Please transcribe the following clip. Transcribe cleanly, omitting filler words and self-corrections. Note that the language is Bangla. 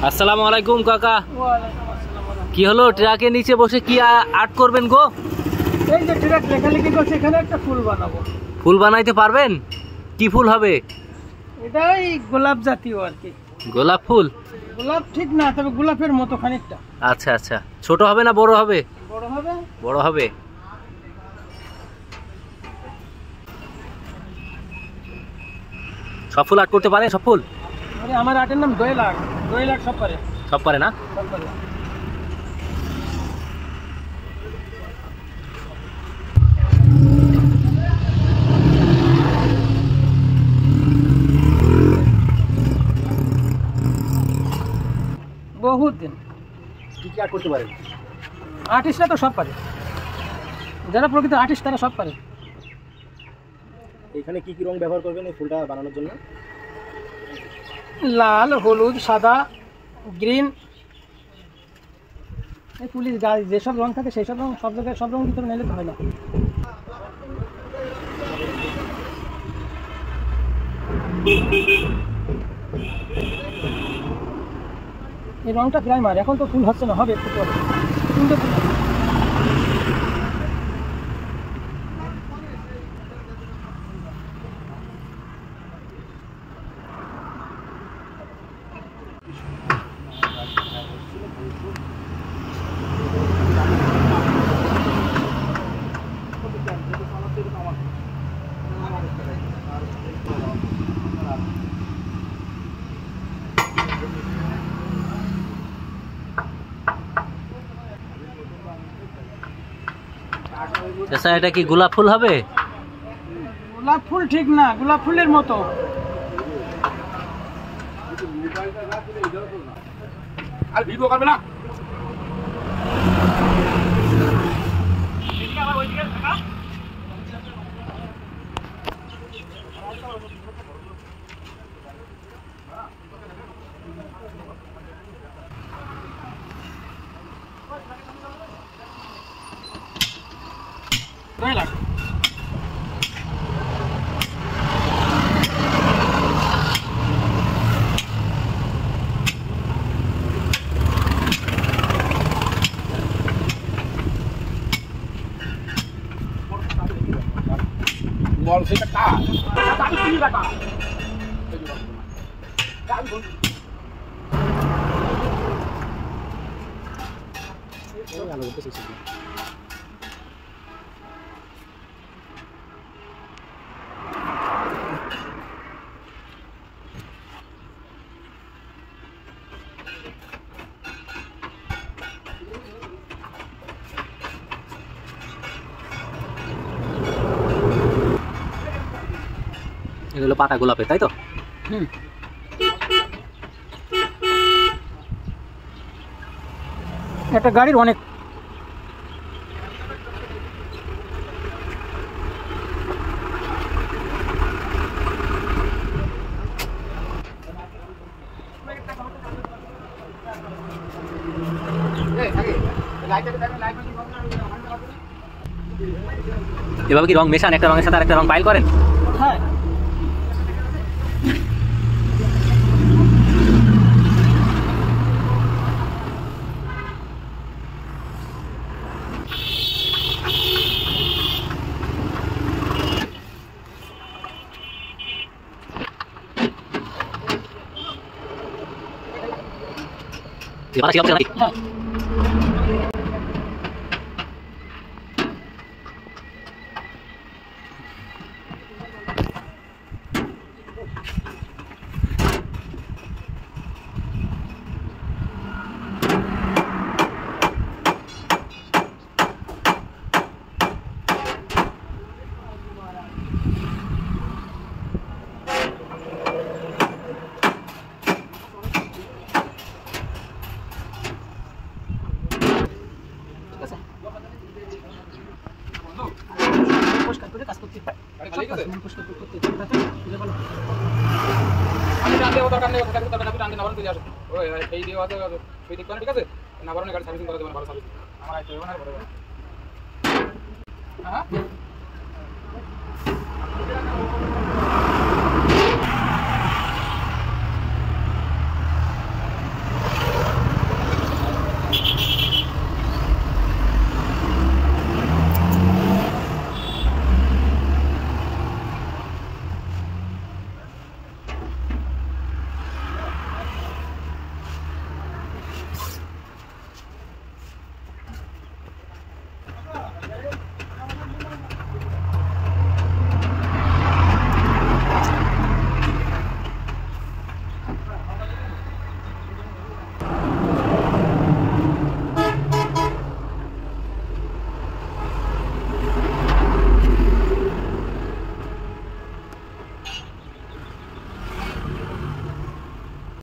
আসসালামু আলাইকুম কাকা। কি হলো, ট্রাকের নিচে বসে কি আর্ট করবেন গো? এই যে ট্রাক লেখালেখি করছে, এখানে একটা ফুল বানাবো। ফুল বানাইতে পারবেন? কি ফুল হবে? এটাই গোলাপ জাতীয় আর কি। গোলাপ ফুল? গোলাপ ঠিক না, তবে গোলাপের মতো খানিকটা। আচ্ছা আচ্ছা, ছোট হবে না বড় হবে? বড় হবে। বড় হবে। সব ফুল আর্ট করতে পারে? সব ফুল? আরে আমার আর্টের নাম দোয়েল আর্ট সব পারে। সব পারে না? সব পারে। বহুত দিন। কি কি আর্ট করতে পারেন? আর্টিস্টরা তো সব পারে, যারা প্রকৃত আর্টিস্ট তারা সব পারে। এখানে কি কি রং ব্যবহার করবেন এই ফুলটা বানানোর জন্য? লাল, হলুদ, সাদা, গ্রিন, এই পুলিশ গাছ যেসব রং থাকে সেই সব রং, সব জায়গায় সব রং ভিতরে নিলে তো হয় না। এই রংটা প্রাইমার, এখন তো ফুল হচ্ছে না, হবে একটু পরে। তিনটে ফুল আচ্ছা, এটা কি গোলাপ ফুল হবে? গোলাপ ফুল ঠিক না, গোলাপ ফুলের মতো। আর ভিডিও করবে না। বল সেটা কাজ আমি কি রাখা এগুলো পাতা গোলাপের, তাই তো? একটা গাড়ির অনেক এভাবে কি রং মেশান, একটা রঙের সাথে আরেকটা রং পাইল করেন? হ্যাঁ। এবার কি হবে নাকি? আমি টান দেবো, দরকার নেই, টান দিয়ে নাবারণ তুলে আসো। ওই এই দিয়ে আছে, সেই দিক করে ঠিক আছে, নাবারণে গাড়ি সার্ভিসিং করে দেবেন, ভালো সার্ভিস। আমার আইতে হবে না, বড় হ্যাঁ।